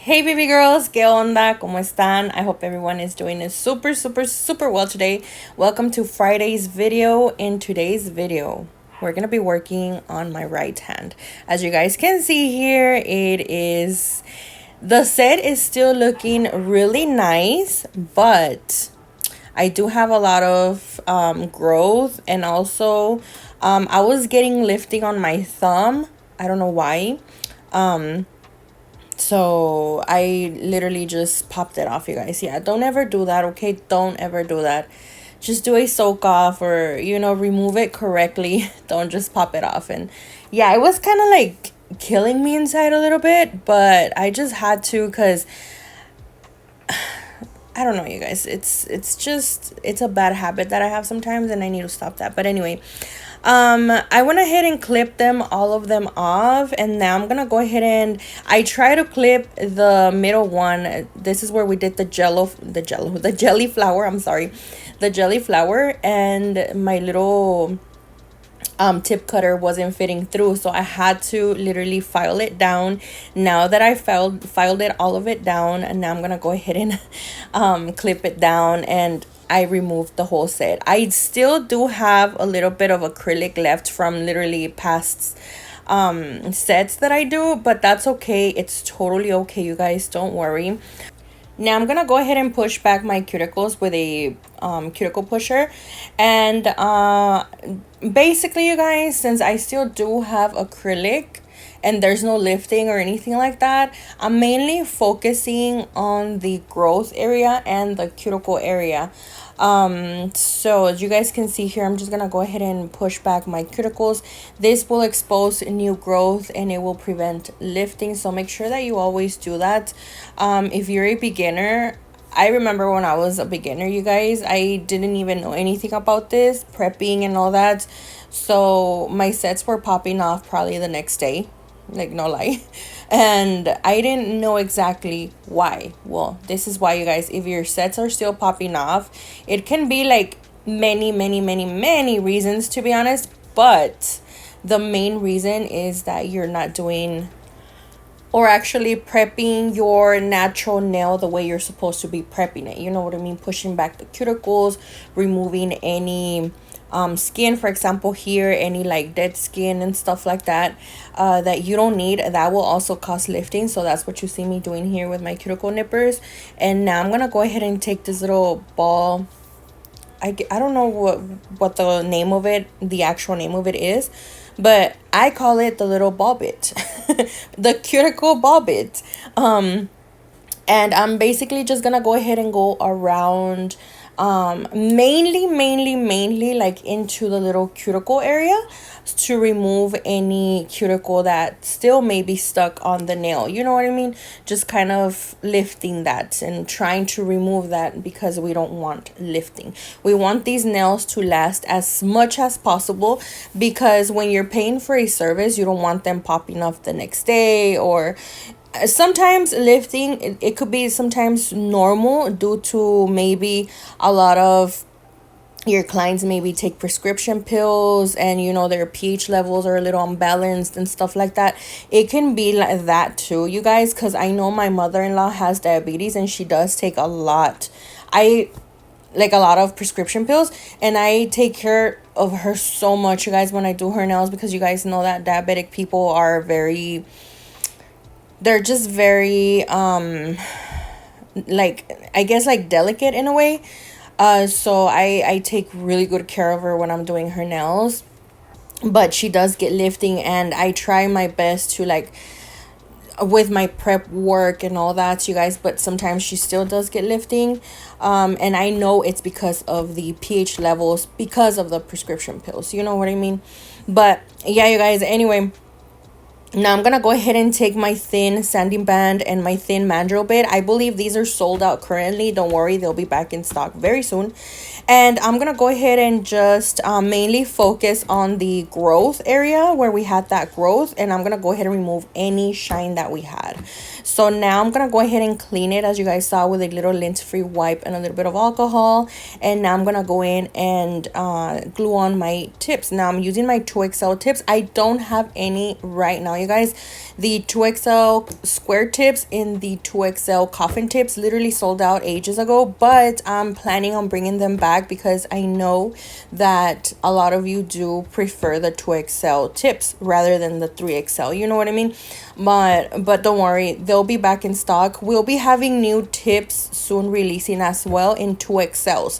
Hey baby girls, ¿qué onda? ¿Cómo están? I hope everyone is doing it super well today. Welcome to Friday's video. In today's video, we're going to be working on my right hand. As you guys can see here, the set is still looking really nice, but I do have a lot of growth, and also I was getting lifting on my thumb. I don't know why. So I literally just popped it off, you guys. Yeah, don't ever do that, okay? Don't ever do that. Just do a soak off, or remove it correctly. Don't just pop it off. And yeah, it was kind of like killing me inside a little bit, but I just had to, because I don't know, you guys. It's a bad habit that I have sometimes, and I need to stop that. But anyway, I went ahead and clipped all of them off, and now I'm gonna go ahead and I try to clip the middle one. This is where we did the jelly flower. I'm sorry, the jelly flower, and my little tip cutter wasn't fitting through, so I had to literally file it down. Now that I filed it, all of it down, and now I'm gonna go ahead and clip it down, and I removed the whole set. I still do have a little bit of acrylic left from literally past sets that I do, but that's okay. It's totally okay, you guys, don't worry. Now I'm gonna go ahead and push back my cuticles with a cuticle pusher. And basically, you guys, since I still do have acrylic and there's no lifting or anything like that, I'm mainly focusing on the growth area and the cuticle area. So as you guys can see here, I'm just gonna go ahead and push back my cuticles. This will expose new growth and it will prevent lifting, so make sure that you always do that. If you're a beginner, I remember when I was a beginner, you guys, I didn't even know anything about this prepping and all that, so my sets were popping off probably the next day, like no lie. And I didn't know exactly why. Well, this is why, you guys. If your sets are still popping off, it can be like many reasons, to be honest, but the main reason is that you're not doing, or actually prepping, your natural nail the way you're supposed to be prepping it. You know what I mean? Pushing back the cuticles, removing any skin, for example here, any like dead skin and stuff like that, that you don't need. That will also cause lifting, so that's what you see me doing here with my cuticle nippers. And now I'm gonna go ahead and take this little ball. I don't know what the name of it, the actual name of it is, but I call it the little ball bit. The cuticle ball bit. And I'm basically just gonna go ahead and go around, mainly like into the little cuticle area, to remove any cuticle that still may be stuck on the nail. You know what I mean? Just kind of lifting that and trying to remove that, because we don't want lifting. We want these nails to last as much as possible, because when you're paying for a service, you don't want them popping off the next day. Or sometimes lifting, it could be sometimes normal due to maybe a lot of your clients maybe take prescription pills, and their pH levels are a little unbalanced and stuff like that. It can be like that too, you guys, because I know my mother-in-law has diabetes and she does take a lot of prescription pills, and I take care of her so much, you guys, when I do her nails, because you guys know that diabetic people are they're just very I guess like delicate in a way. So I take really good care of her when I'm doing her nails, but she does get lifting, and I try my best to, like, with my prep work and all that, you guys, but sometimes she still does get lifting. And I know it's because of the pH levels, because of the prescription pills, you know what I mean? But yeah, you guys, anyway, now I'm gonna go ahead and take my thin sanding band and my thin mandrel bit. I believe these are sold out currently. Don't worry, they'll be back in stock very soon. And I'm gonna go ahead and just mainly focus on the growth area where we had that growth, and I'm gonna go ahead and remove any shine that we had. So now I'm gonna go ahead and clean it, as you guys saw, with a little lint-free wipe and a little bit of alcohol. And now I'm gonna go in and glue on my tips. Now I'm using my 2XL tips. I don't have any right now, you guys, the 2XL square tips and the 2XL coffin tips literally sold out ages ago, but I'm planning on bringing them back because I know that a lot of you do prefer the 2XL tips rather than the 3XL, you know what I mean? But don't worry, they'll be back in stock. We'll be having new tips soon releasing as well in 2XLs.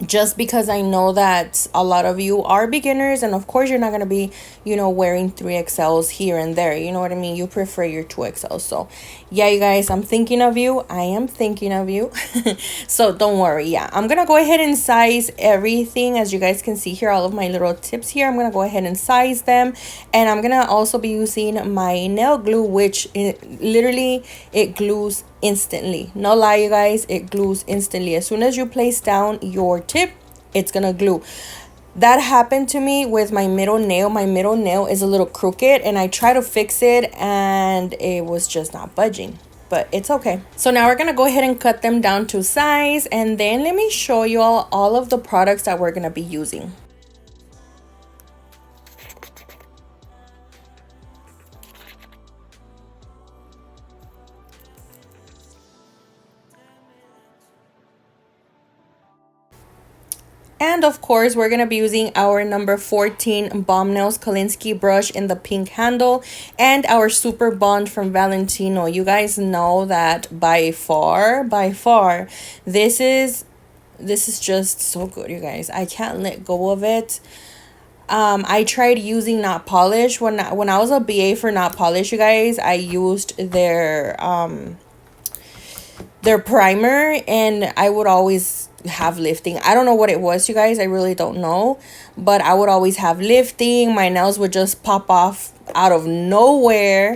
Just because I know that a lot of you are beginners, and of course you're not going to be, you know, wearing 3XLs here and there, you know what I mean? You prefer your 2XLs. So yeah, you guys, I'm thinking of you. I am thinking of you. So don't worry. Yeah, I'm going to go ahead and size everything. As you guys can see here, all of my little tips here, I'm going to go ahead and size them, and I'm going to also be using my nail glue, which literally it glues instantly. No lie, you guys, it glues instantly. As soon as you place down your tip, it's gonna glue. That happened to me with my middle nail. My middle nail is a little crooked, and I tried to fix it and it was just not budging, but it's okay. So now we're gonna go ahead and cut them down to size, and then let me show you all of the products that we're gonna be using. And of course, we're going to be using our number 14 BOMBNAILZ Kolinsky brush in the pink handle, and our Super Bond from Valentino. You guys know that by far, this is just so good, you guys. I can't let go of it. I tried using Not Polish when I was a BA for Not Polish, you guys. I used their primer, and I would always have lifting. I don't know what it was, you guys. I really don't know, but I would always have lifting. My nails would just pop off out of nowhere.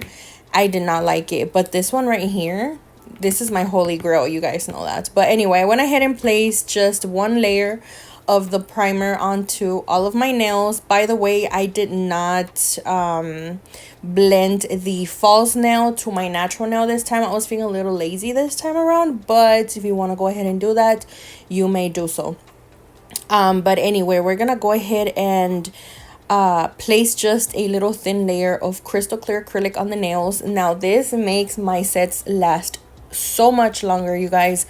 I did not like it. But this one right here, this is my holy grail. You guys know that. But anyway, I went ahead and placed just one layer of the primer onto all of my nails. By the way, I did not blend the false nail to my natural nail this time. I was feeling a little lazy this time around, but if you want to go ahead and do that, you may do so. But anyway, we're gonna go ahead and place just a little thin layer of crystal clear acrylic on the nails. Now this makes my sets last so much longer, you guys.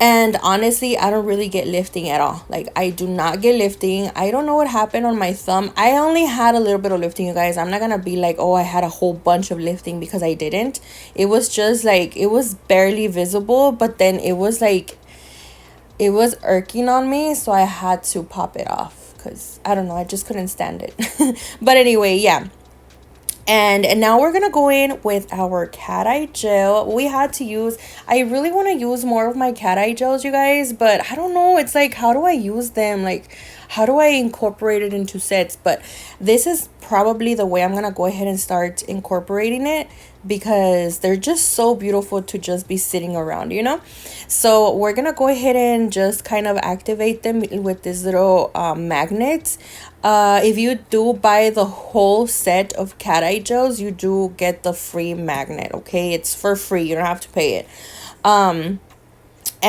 And honestly, I don't really get lifting at all. Like, I do not get lifting. I don't know what happened on my thumb. I only had a little bit of lifting, you guys. I'm not gonna be like, oh, I had a whole bunch of lifting, because I didn't. It was just like, it was barely visible, but then it was like, it was irking on me, so I had to pop it off because I don't know, I just couldn't stand it. But anyway, yeah. And now we're gonna go in with our Cateye gel. We had to use, I really want to use more of my Cateye gels, you guys, but I don't know. It's like, how do I use them? Like, how do I incorporate it into sets? But this is probably the way I'm gonna go ahead and start incorporating it, because they're just so beautiful to just be sitting around, you know. So we're gonna go ahead and just kind of activate them with this little magnet. If you do buy the whole set of Cateye gels, you do get the free magnet, okay? It's for free, you don't have to pay it. And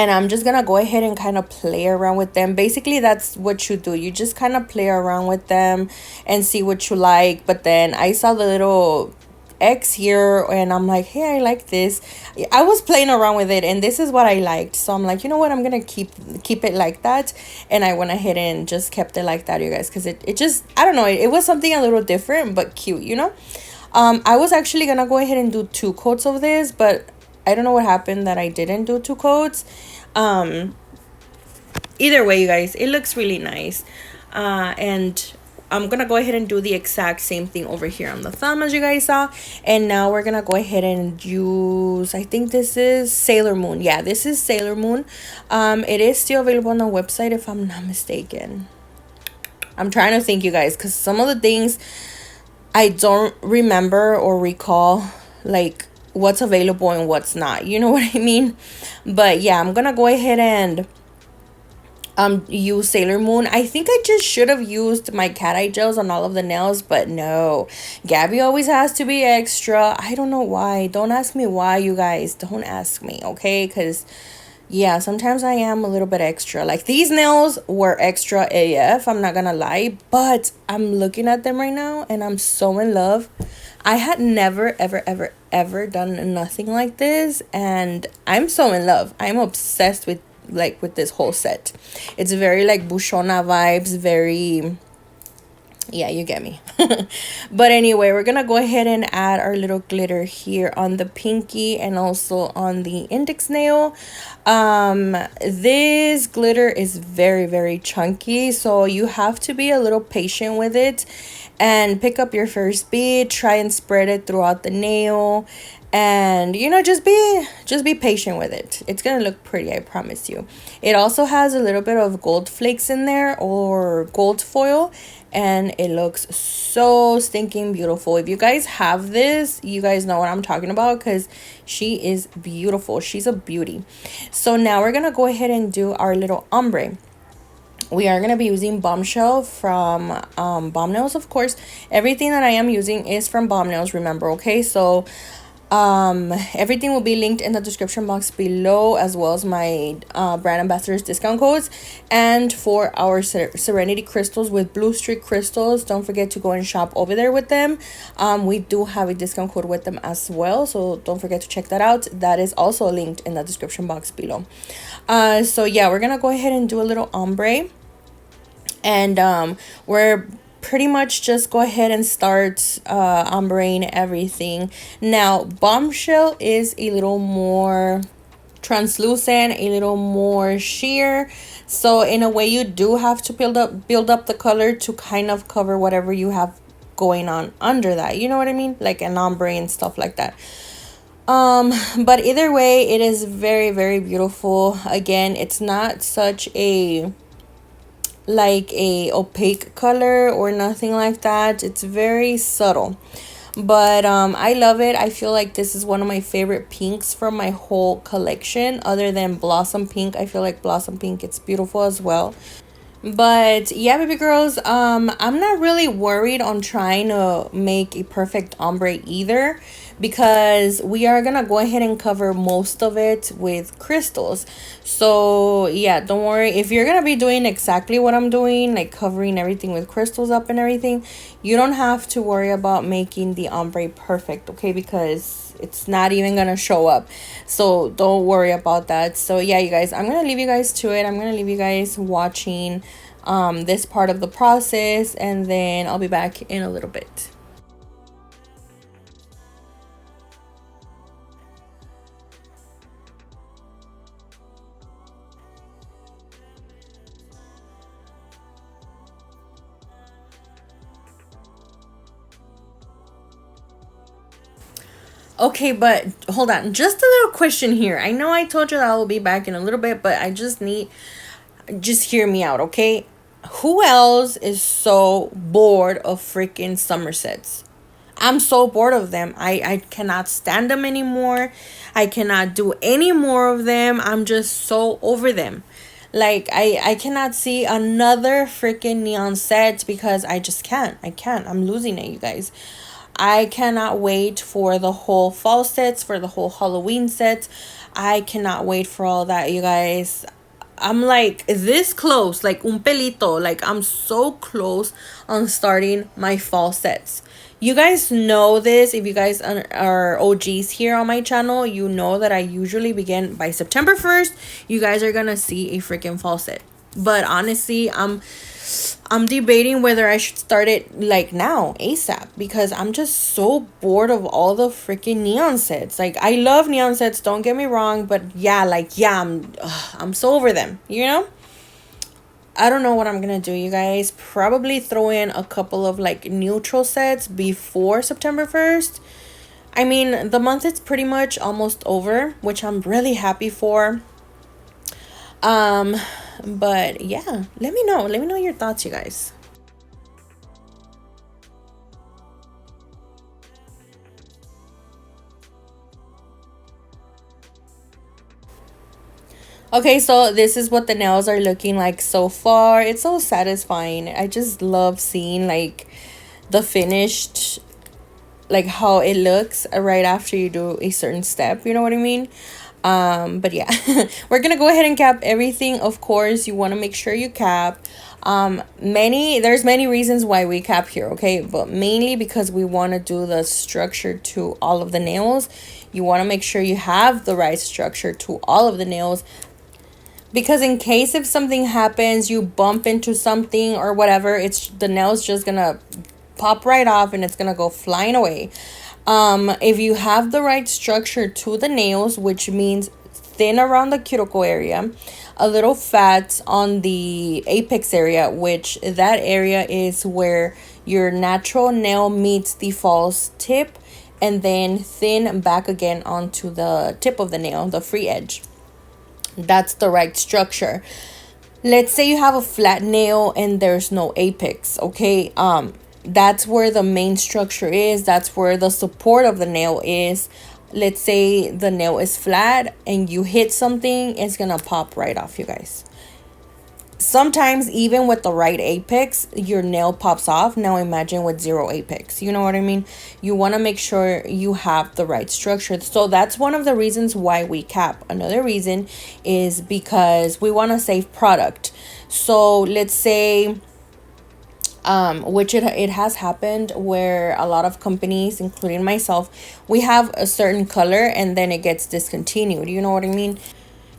I'm just gonna go ahead and kind of play around with them. Basically, that's what you do. You just kind of play around with them and see what you like. But then I saw the little X here, and I'm like, hey, I like this. I was playing around with it, and this is what I liked. So I'm like, you know what, I'm gonna keep it like that. And I went ahead and just kept it like that, you guys, because it just, I don't know, it was something a little different but cute, you know. I was actually gonna go ahead and do 2 coats of this, but I don't know what happened that I didn't do 2 coats. Either way, you guys, it looks really nice. And I'm gonna go ahead and do the exact same thing over here on the thumb, as you guys saw. And now we're gonna go ahead and use, I think this is Sailor Moon. Yeah, this is Sailor Moon. It is still available on the website, if I'm not mistaken. I'm trying to think, you guys, because some of the things I don't remember or recall, like what's available and what's not, you know what I mean? But yeah, I'm gonna go ahead and use Sailor Moon. I think I just should have used my Cateye gels on all of the nails, but no, Gabby always has to be extra. I don't know why. Don't ask me why, you guys. Don't ask me, okay? Because Yeah, sometimes I am a little bit extra. Like these nails were extra AF, I'm not gonna lie, but I'm looking at them right now and I'm so in love. I had never, ever, ever, ever done nothing like this, and I'm so in love. I'm obsessed with with this whole set. It's very like Bushona vibes, very, yeah, you get me. But anyway, we're gonna go ahead and add our little glitter here on the pinky and also on the index nail. This glitter is very, very chunky, so you have to be a little patient with it and pick up your first bead, try and spread it throughout the nail, and you know, just be patient with it. It's gonna look pretty, I promise you. It also has a little bit of gold flakes in there, or gold foil, and it looks so stinking beautiful. If you guys have this, you guys know what I'm talking about, because she is beautiful. She's a beauty. So now we're gonna go ahead and do our little ombre. We are going to be using Bombshell from BOMBNAILZ, of course. Everything that I am using is from BOMBNAILZ, remember, okay? So everything will be linked in the description box below, as well as my brand ambassadors discount codes. And for our Serenity crystals with Bluestreak crystals, don't forget to go and shop over there with them. We do have a discount code with them as well, so don't forget to check that out. That is also linked in the description box below. So yeah, we're gonna go ahead and do a little ombre, and we're pretty much just go ahead and start ombreing everything. Now Bombshell is a little more translucent, a little more sheer, so in a way you do have to build up the color to kind of cover whatever you have going on under that, you know what I mean, like an ombre and stuff like that. But either way, it is very, very beautiful. Again, it's not such a opaque color or nothing like that. It's very subtle, but I love it. I feel like this is one of my favorite pinks from my whole collection, other than Blossom Pink. I feel like Blossom Pink, it's beautiful as well. But yeah, baby girls, I'm not really worried on trying to make a perfect ombre either, because we are gonna go ahead and cover most of it with crystals. So yeah, don't worry. If you're gonna be doing exactly what I'm doing, like covering everything with crystals up and everything, you don't have to worry about making the ombre perfect, okay? Because it's not even gonna show up, so don't worry about that. So yeah, you guys, I'm gonna leave you guys to it. I'm gonna leave you guys watching this part of the process, and then I'll be back in a little bit. Okay, but hold on, just a little question here. I know I told you that I will be back in a little bit, but I just hear me out, okay? Who else is so bored of freaking Somersets? I'm so bored of them. I cannot stand them anymore. I cannot do any more of them. I'm just so over them. Like I cannot see another freaking neon set, because I just can't. I can't. I'm losing it, you guys. I cannot wait for the whole fall sets, for the whole Halloween sets. I cannot wait for all that, you guys. I'm like this close, like un pelito. Like I'm so close on starting my fall sets. You guys know this. If you guys are OGs here on my channel, you know that I usually begin by September 1st. You guys are gonna see a freaking fall set. But honestly, I'm debating whether I should start it like now, ASAP, because I'm just so bored of all the freaking neon sets. Like I love neon sets, don't get me wrong, but yeah, I'm so over them, you know? I don't know what I'm gonna do, you guys. Probably throw in a couple of like neutral sets before September 1st. I mean, the month is pretty much almost over, which I'm really happy for. But yeah, let me know your thoughts, you guys. Okay, so this is what the nails are looking like so far. It's so satisfying. I just love seeing like the finished, like how it looks right after you do a certain step, you know what I mean? But yeah, we're gonna go ahead and cap everything. Of course, you want to make sure you cap. There's many reasons why we cap here, okay, but mainly because we want to do the structure to all of the nails. You want to make sure you have the right structure to all of the nails, because in case if something happens, you bump into something or whatever, it's the nail's just gonna pop right off and it's gonna go flying away. If you have the right structure to the nails, which means thin around the cuticle area, a little fat on the apex area, which that area is where your natural nail meets the false tip, and then thin back again onto the tip of the nail, the free edge. That's the right structure. Let's say you have a flat nail and there's no apex, okay? That's where the main structure is. That's where the support of the nail is. Let's say the nail is flat and you hit something, it's gonna pop right off, you guys. Sometimes even with the right apex, your nail pops off. Now imagine with zero apex. You know what I mean? You want to make sure you have the right structure. So that's one of the reasons why we cap. Another reason is because we want to save product. So let's say, which it has happened where a lot of companies, including myself, we have a certain color and then it gets discontinued. You know what I mean?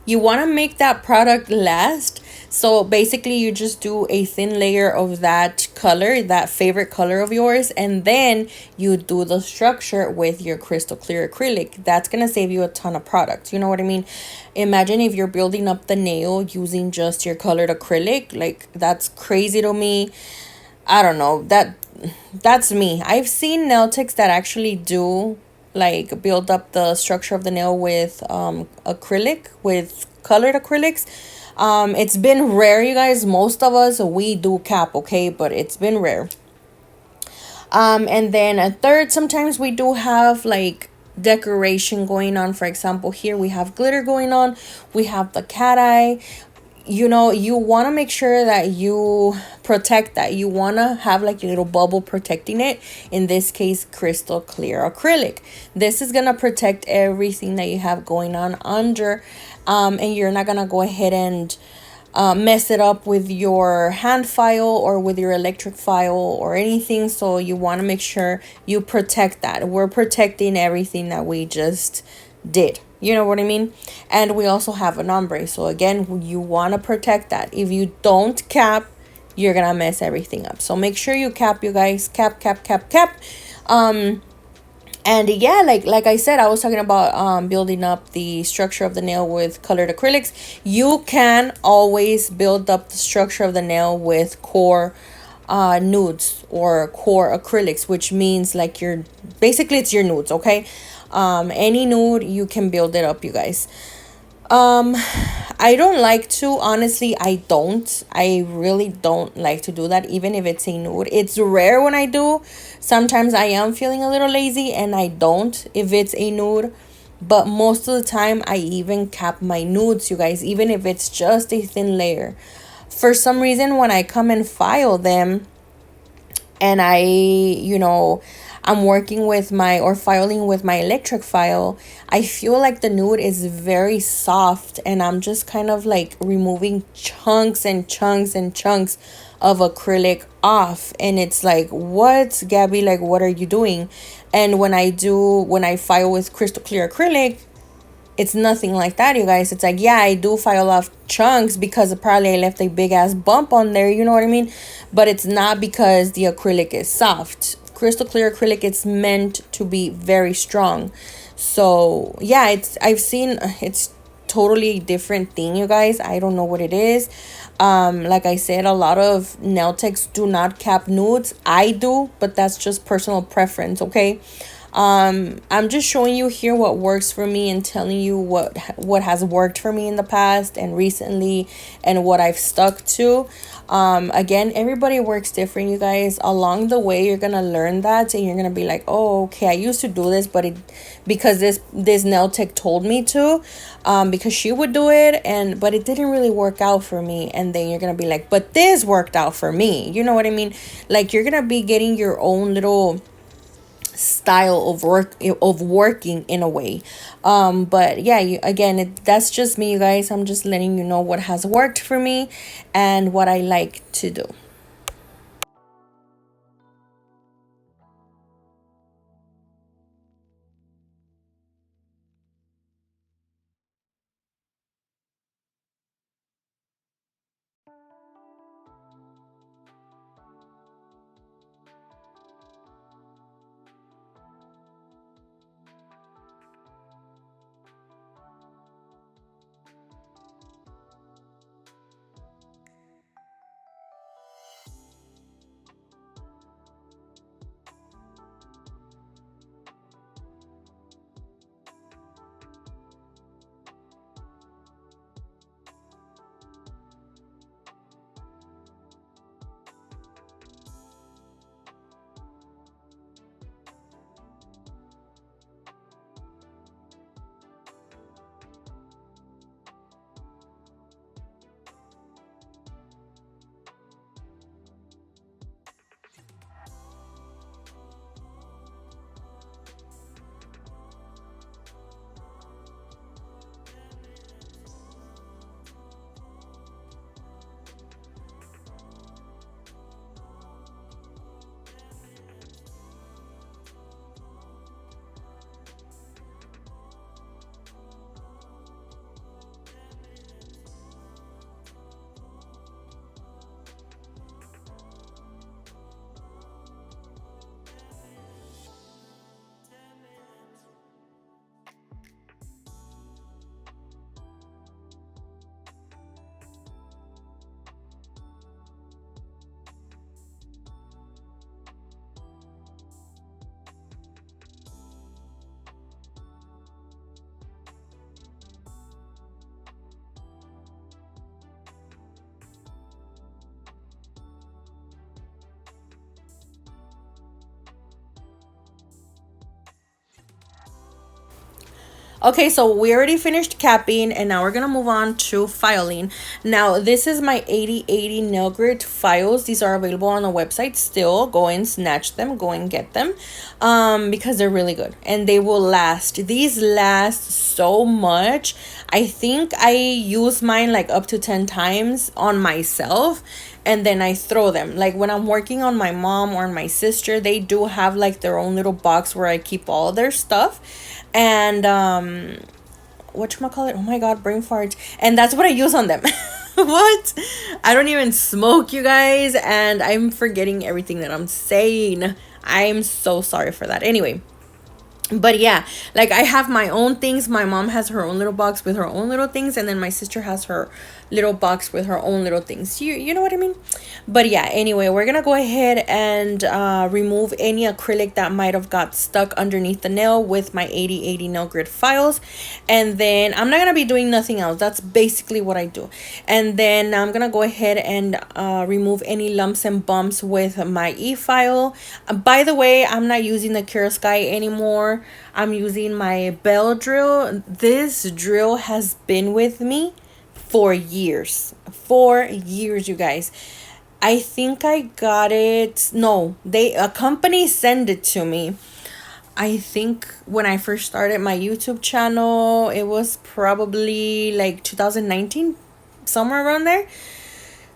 You want to make that product last. So basically you just do a thin layer of that color, that favorite color of yours, and then you do the structure with your crystal clear acrylic. That's going to save you a ton of product. You know what I mean? Imagine if you're building up the nail using just your colored acrylic. Like, that's crazy to me. I don't know. That's me. I've seen nail techs that actually do like build up the structure of the nail with acrylic, with colored acrylics. It's been rare, you guys. Most of us, we do cap, okay, but it's been rare. And then a third, sometimes we do have like decoration going on. For example, here we have glitter going on. We have the Cateye. You know, you want to make sure that you protect that. You want to have like a little bubble protecting it. In this case, crystal clear acrylic. This is going to protect everything that you have going on under. And you're not going to go ahead and mess it up with your hand file or with your electric file or anything. So you want to make sure you protect that. We're protecting everything that we just did. You know what I mean? And we also have an ombre. So again, you want to protect that. If you don't cap, you're going to mess everything up. So make sure you cap, you guys. Cap, cap, cap, cap. And yeah, like I said, I was talking about building up the structure of the nail with colored acrylics. You can always build up the structure of the nail with core nudes or core acrylics, which means like basically it's your nudes, okay? Any nude, you can build it up, you guys. I don't like to, honestly. I really don't like to do that, even if it's a nude. It's rare when I do. Sometimes I am feeling a little lazy and I don't if it's a nude, but most of the time I even cap my nudes, you guys, even if it's just a thin layer. For some reason, when I come and file them and I'm working with filing with my electric file, I feel like the nude is very soft and I'm just kind of like removing chunks and chunks and chunks of acrylic off. And it's like, what, Gabby, like, what are you doing? And when I file with crystal clear acrylic, it's nothing like that, you guys. It's like, yeah, I do file off chunks because probably I left a big ass bump on there, you know what I mean? But it's not because the acrylic is soft. Crystal clear acrylic, it's meant to be very strong. So yeah, it's totally different thing, you guys. I don't know what it is. Like I said, a lot of nail techs do not cap nudes. I do, but that's just personal preference, okay? I'm just showing you here what works for me and telling you what has worked for me in the past and recently and what I've stuck to. Again, everybody works different, you guys. Along the way, you're gonna learn that and you're gonna be like, oh, okay, I used to do this, but because this nail tech told me to, because she would do it, but it didn't really work out for me. And then you're gonna be like, but this worked out for me. You know what I mean? Like, you're gonna be getting your own little style of working in a way. But yeah, again, that's just me, you guys. I'm just letting you know what has worked for me and what I like to do. Okay, so we already finished capping and now we're gonna move on to filing. Now, this is my 8080 nail grit files. These are available on the website still. Go and snatch them, go and get them, because they're really good and they will last. These last so much. I think I use mine like up to 10 times on myself, and then I throw them. Like when I'm working on my mom or my sister, they do have like their own little box where I keep all their stuff. And whatchamacallit? Oh my god, brain fart. And that's what I use on them. What? I don't even smoke, you guys, and I'm forgetting everything that I'm saying. I'm so sorry for that. Anyway, but yeah, like I have my own things. My mom has her own little box with her own little things, and then my sister has her little box with her own little things. You know what I mean? But yeah, anyway, we're gonna go ahead and remove any acrylic that might have got stuck underneath the nail with my 8080 nail grit files. And then I'm not gonna be doing nothing else. That's basically what I do. And then I'm gonna go ahead and remove any lumps and bumps with my e-file. By the way, I'm not using the Cure Sky anymore. I'm using my bell drill. This drill has been with me for years. 4 years, you guys. I think I got it. No, a company sent it to me. I think when I first started my YouTube channel, it was probably like 2019, somewhere around there.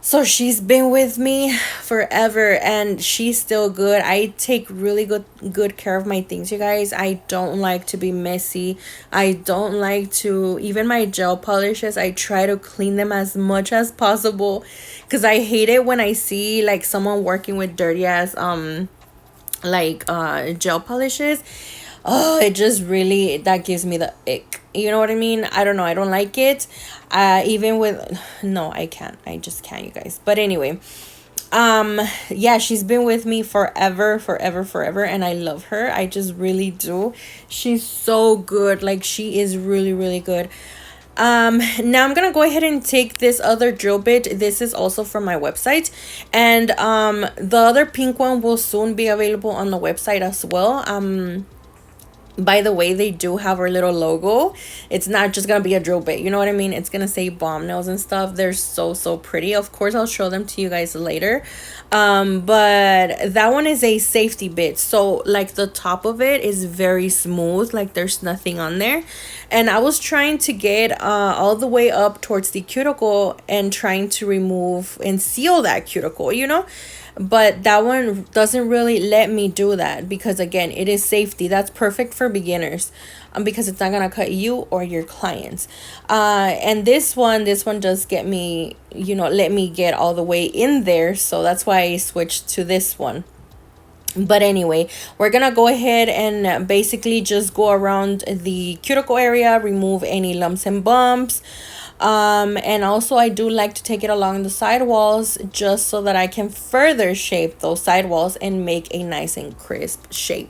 So she's been with me forever and she's still good. I take really good care of my things, you guys. I don't like to be messy. I don't like to, even my gel polishes, I try to clean them as much as possible, because I hate it when I see like someone working with dirty ass gel polishes. Oh, it just really, that gives me the ick. You know what I mean? I don't know, I don't like it. Even with, no, I can't, I just can't, you guys. But anyway, yeah, she's been with me forever, and I love her. I just really do. She's so good. Like, she is really good. Now I'm gonna go ahead and take this other drill bit. This is also from my website, and the other pink one will soon be available on the website as well. By the way, they do have our little logo. It's not just gonna be a drill bit, you know what I mean? It's gonna say bomb nails and stuff. They're so pretty. Of course, I'll show them to you guys later. But that one is a safety bit, so like the top of it is very smooth, like there's nothing on there. And I was trying to get all the way up towards the cuticle and trying to remove and seal that cuticle, you know, but that one doesn't really let me do that because again, it is safety. That's perfect for beginners, because it's not gonna cut you or your clients. And this one does get me, you know, let me get all the way in there, so that's why I switched to this one. But anyway, we're gonna go ahead and basically just go around the cuticle area, remove any lumps and bumps. And also I do like to take it along the side walls just so that I can further shape those side walls and make a nice and crisp shape.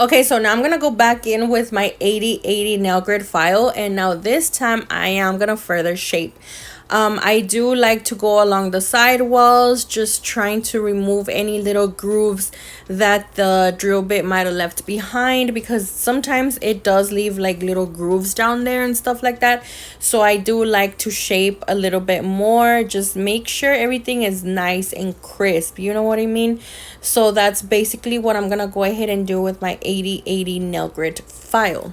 Okay, so now I'm gonna go back in with my 80/80 nail grid file, and now this time I am gonna further shape. I do like to go along the side walls, just trying to remove any little grooves that the drill bit might have left behind, because sometimes it does leave like little grooves down there and stuff like that. So I do like to shape a little bit more, just make sure everything is nice and crisp, you know what I mean? So that's basically what I'm gonna go ahead and do with my 80/80 nail grid file.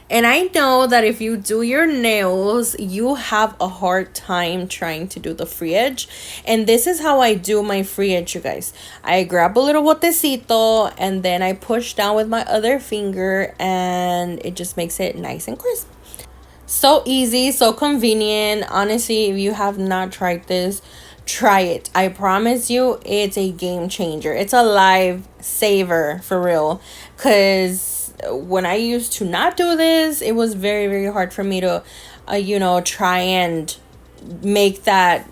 And I know that if you do your nails, you have a hard time trying to do the free edge. And this is how I do my free edge, you guys. I grab a little botecito and then I push down with my other finger, and it just makes it nice and crisp. So easy, so convenient. Honestly, if you have not tried this, try it. I promise you, it's a game changer. It's a life saver for real. Because when I used to not do this, it was very hard for me to, try and make that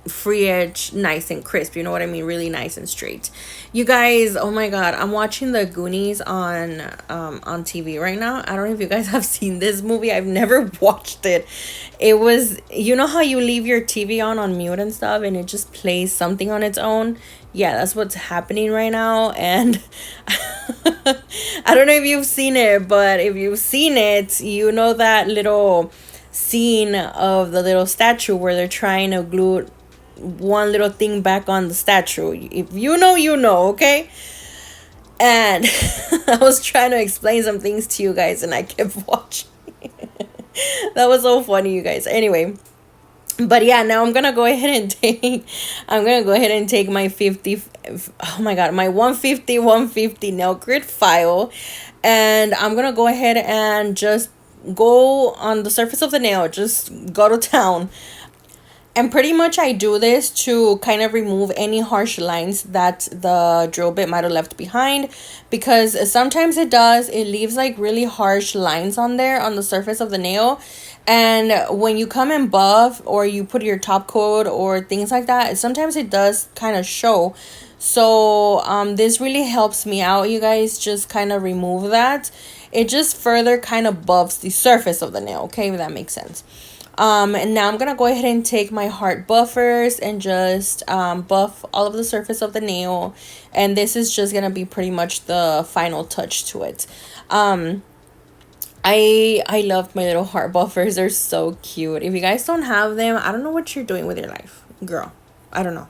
free edge nice and crisp, you know what I mean, really nice and straight. You guys, oh my god, I'm watching the Goonies on TV right now. I don't know if you guys have seen this movie. I've never watched it. It was, you know how you leave your TV on mute and stuff and it just plays something on its own? Yeah, that's what's happening right now. And I don't know if you've seen it, but if you've seen it, you know that little scene of the little statue where they're trying to glue one little thing back on the statue. If you know, you know, okay? And I was trying to explain some things to you guys and I kept watching. That was so funny, you guys. Anyway, but yeah, now I'm gonna go ahead and take my 50, oh my god, my 150 nail grit file, and I'm gonna go ahead and just go on the surface of the nail, just go to town. And pretty much I do this to kind of remove any harsh lines that the drill bit might have left behind, because sometimes it leaves like really harsh lines on there on the surface of the nail. And when you come and buff or you put your top coat or things like that, sometimes it does kind of show. So this really helps me out, you guys, just kind of remove that. It just further kind of buffs the surface of the nail, okay, if that makes sense. And now I'm gonna go ahead and take my heart buffers and just buff all of the surface of the nail, and this is just gonna be pretty much the final touch to it. I love my little heart buffers. They're so cute. If you guys don't have them, I don't know what you're doing with your life, girl. I don't know.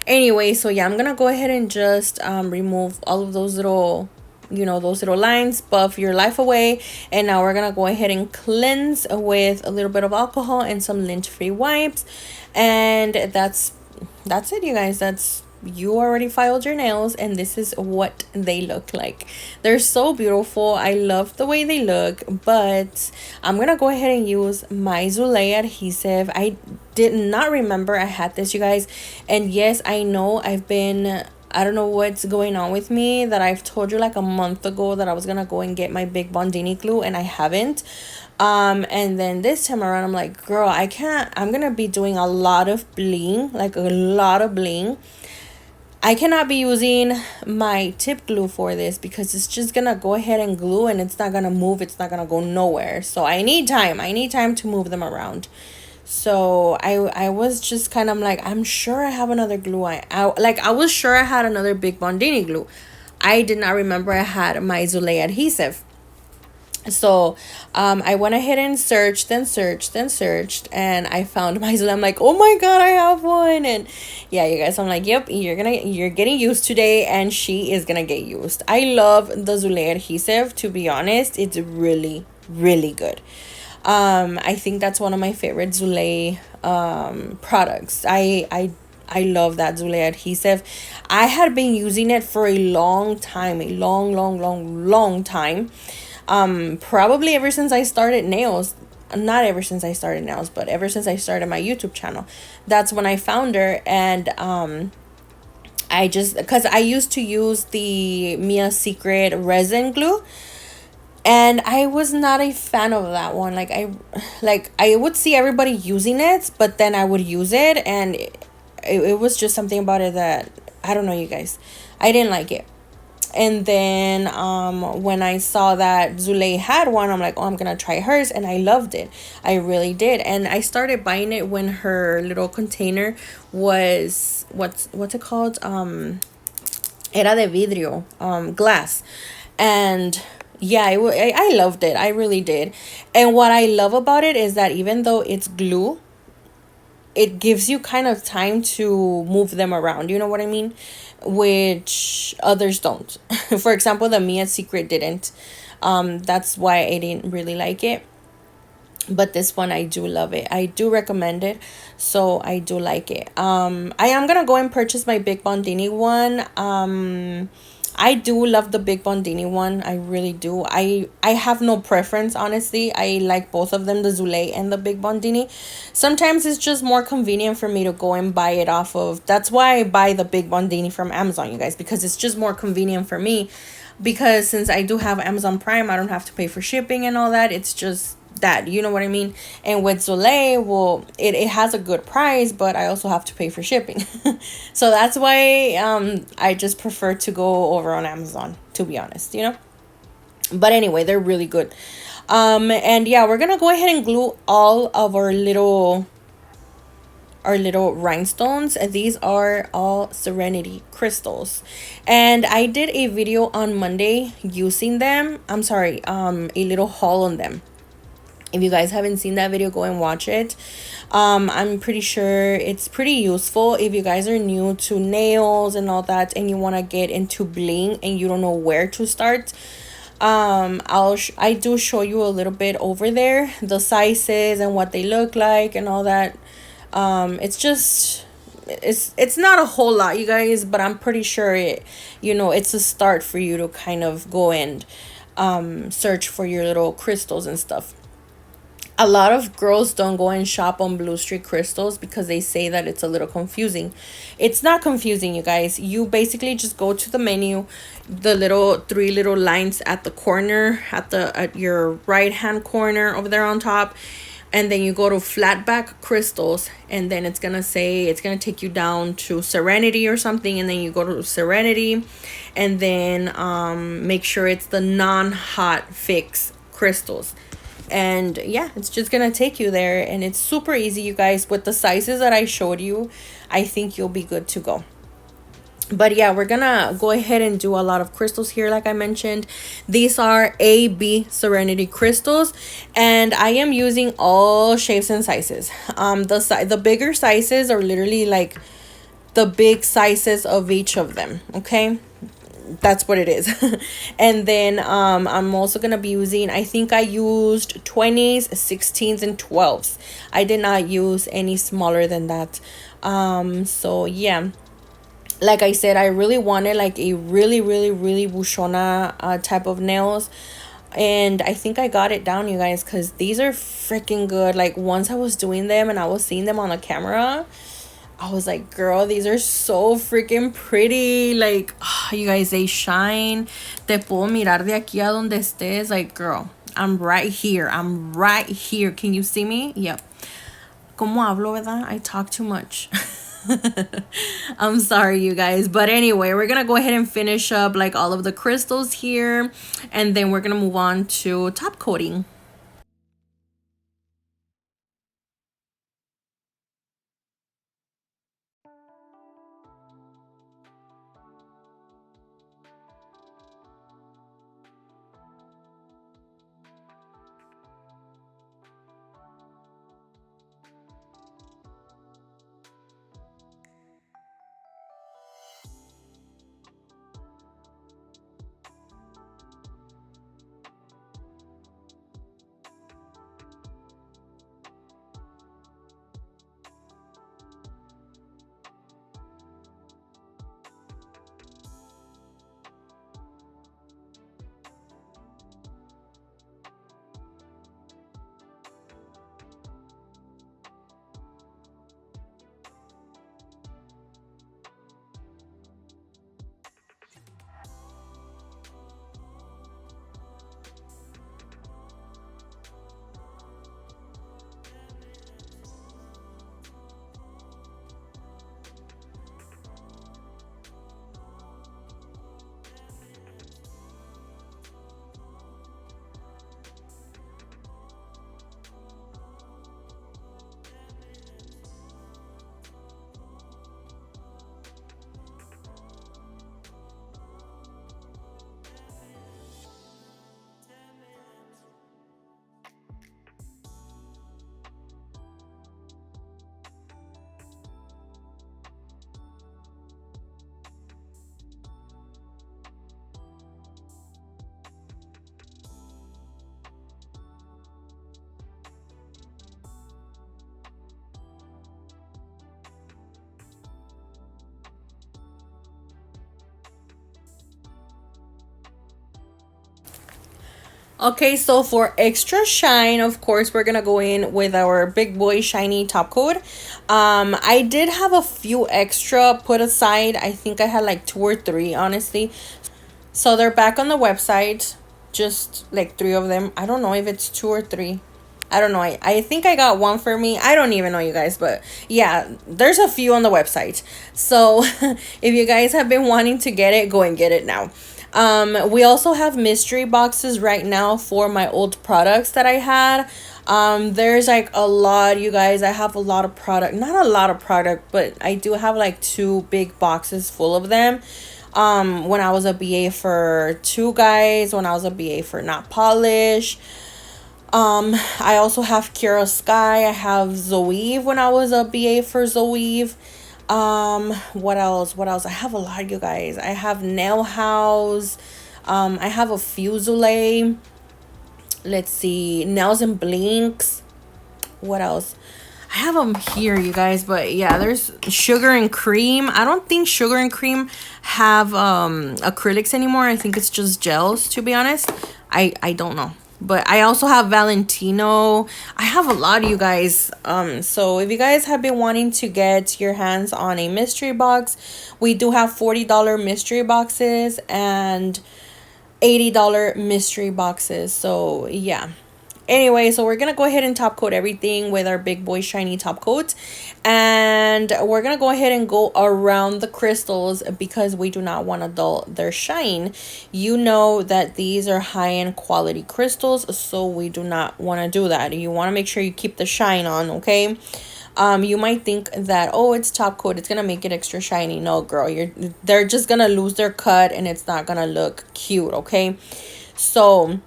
Anyway, so yeah, I'm gonna go ahead and just remove all of those little, those little lines, buff your life away. And now we're gonna go ahead and cleanse with a little bit of alcohol and some lint-free wipes. And that's it, you guys. You already filed your nails, and this is what they look like. They're so beautiful. I love the way they look, but I'm gonna go ahead and use my Zulay adhesive. I did not remember I had this, you guys. And yes, I know I don't know what's going on with me, that I've told you like a month ago that I was gonna go and get my big Bondini glue, and I haven't. And then this time around, I'm like, girl, I can't. I'm gonna be doing a lot of bling, like a lot of bling. I cannot be using my tip glue for this because it's just gonna go ahead and glue, and it's not gonna move. It's not gonna go nowhere. So I need time. I need time to move them around. So I was just kind of like, I'm sure I have another glue. I was sure I had another big Bondini glue. I did not remember I had my Zulay adhesive. So I went ahead and searched, and I found my Zulay. I'm like, oh my god, I have one. And yeah, you guys, I'm like, yep, you're getting used today, and she is gonna get used. I love the Zulay adhesive, to be honest. It's really, really good. I think that's one of my favorite Zulay products. I love that Zulay adhesive. I had been using it for a long time, a long time. Probably ever since I started nails. Not ever since I started nails, but ever since I started my YouTube channel. That's when I found her. And because I used to use the Mia Secret resin glue, and I was not a fan of that one. I would see everybody using it, but then I would use it, and it was just something about it that, I don't know, you guys, I didn't like it. And then when I saw that Zulay had one, I'm like, oh, I'm gonna try hers, and I loved it. I really did. And I started buying it when her little container was, what's it called, era de vidrio, glass. And yeah, I loved it. I really did. And what I love about it is that even though it's glue, it gives you kind of time to move them around, you know what I mean, which others don't. For example, the Mia Secret didn't. That's why I didn't really like it, but this one, I do love it. I do recommend it, so I do like it. I am gonna go and purchase my big Bondini one. I do love the big Bondini one. I really do. I have no preference, honestly. I like both of them, the Zulay and the big Bondini. Sometimes it's just more convenient for me to go and buy it off of. That's why I buy the big Bondini from Amazon, you guys, because it's just more convenient for me. Because since I do have Amazon Prime, I don't have to pay for shipping and all that. It's just that, you know what I mean. And with Zulay, well, it has a good price, but I also have to pay for shipping. So that's why I just prefer to go over on Amazon, to be honest, you know. But anyway, they're really good. And yeah, we're gonna go ahead and glue all of our little our little rhinestones. These are all serenity crystals, and I did a video on Monday using them. I'm sorry, a little haul on them. If you guys haven't seen that video, go and watch it. I'm pretty sure it's pretty useful if you guys are new to nails and all that, and you want to get into bling and you don't know where to start. I do show you a little bit over there, the sizes and what they look like and all that. It's just, it's not a whole lot, you guys, but I'm pretty sure it's a start for you to kind of go and search for your little crystals and stuff. A lot of girls don't go and shop on Bluestreak crystals because they say that it's a little confusing. It's not confusing, you guys. You basically just go to the menu, the little three little lines at the corner, at your right hand corner over there on top, and then you go to flat back crystals, and then it's gonna take you down to serenity or something, and then you go to serenity, and then make sure it's the non-hot fix crystals. And yeah, it's just gonna take you there, and it's super easy, you guys. With the sizes that I showed you, I think you'll be good to go. But yeah, we're gonna go ahead and do a lot of crystals here. Like I mentioned, these are AB serenity crystals, and I am using all shapes and sizes. The bigger sizes are literally like the big sizes of each of them, okay? That's what it is. And then I'm also gonna be using, I think I used 20s, 16s, and 12s. I did not use any smaller than that. So yeah, like I said, I really wanted like a really buchona type of nails, and I think I got it down, you guys, because these are freaking good. Like, once I was doing them and I was seeing them on the camera, I was like, girl, these are so freaking pretty. Like, you guys, they shine. Te puedo mirar de aquí a donde estés. Like, girl, I'm right here. I'm right here. Can you see me? Yep. ¿Cómo hablo, verdad? I talk too much. I'm sorry, you guys. But anyway, we're going to go ahead and finish up like all of the crystals here. And then we're going to move on to top coating. Okay, so for extra shine, of course, we're gonna go in with our big boy shiny top coat. I did have a few extra put aside. I think I had like 2 or 3, honestly. So they're back on the website, just like 3 of them. I don't know if it's 2 or 3. I don't know. I think I got 1 for me. I don't even know, you guys, but yeah, there's a few on the website. So if you guys have been wanting to get it, go and get it now. We also have mystery boxes right now for my old products that I had. There's like a lot, you guys. I have a lot of product, not a lot of product, but I do have like two big boxes full of them. When I was a BA for Two Guys, when I was a BA for Not Polish. I also have Kira Sky. I have Zoeve when I was a BA for Zoeve. What else? What else? I have a lot, you guys. I have Nail House. I have a Fusile. Let's see. Nails and Blinks. What else? I have them here, you guys, but yeah, there's Sugar and Cream. I don't think Sugar and Cream have acrylics anymore. I think it's just gels, to be honest. I don't know. But I also have Valentino. I have a lot of you guys. So if you guys have been wanting to get your hands on a mystery box, we do have $40 mystery boxes and $80 mystery boxes. So yeah. Anyway, so we're gonna go ahead and top coat everything with our big boy shiny top coat, and we're gonna go ahead and go around the crystals because we do not want to dull their shine. You know that these are high-end quality crystals, so we do not want to do that. You want to make sure you keep the shine on, okay? You might think that, oh, it's top coat, it's gonna make it extra shiny. No, girl, they're just gonna lose their cut and it's not gonna look cute, okay? So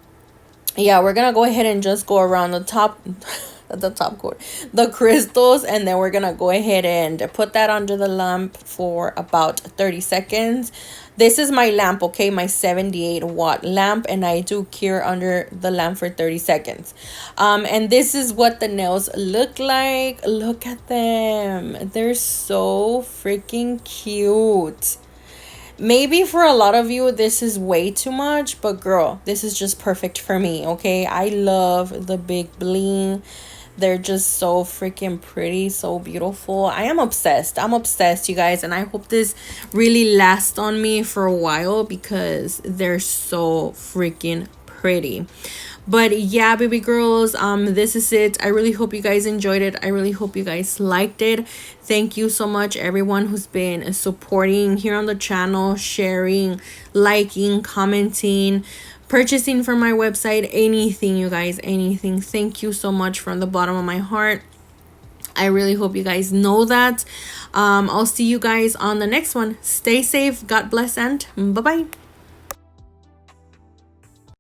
yeah, we're gonna go ahead and just go around the top the top coat, the crystals, and then we're gonna go ahead and put that under the lamp for about 30 seconds. This is my lamp, okay, my 78-watt lamp, and I do cure under the lamp for 30 seconds. And this is what the nails look like. Look at them, they're so freaking cute. Maybe for a lot of you this is way too much, but girl, this is just perfect for me, okay? I love the big bling. They're just so freaking pretty, so beautiful. I am obsessed. I'm obsessed, you guys, and I hope this really lasts on me for a while because they're so freaking pretty. But yeah, baby girls, this is it. I really hope you guys enjoyed it. I really hope you guys liked it. Thank you so much, everyone who's been supporting here on the channel, sharing, liking, commenting, purchasing from my website, anything, you guys, anything. Thank you so much from the bottom of my heart. I really hope you guys know that. I'll see you guys on the next one. Stay safe, God bless, and bye-bye.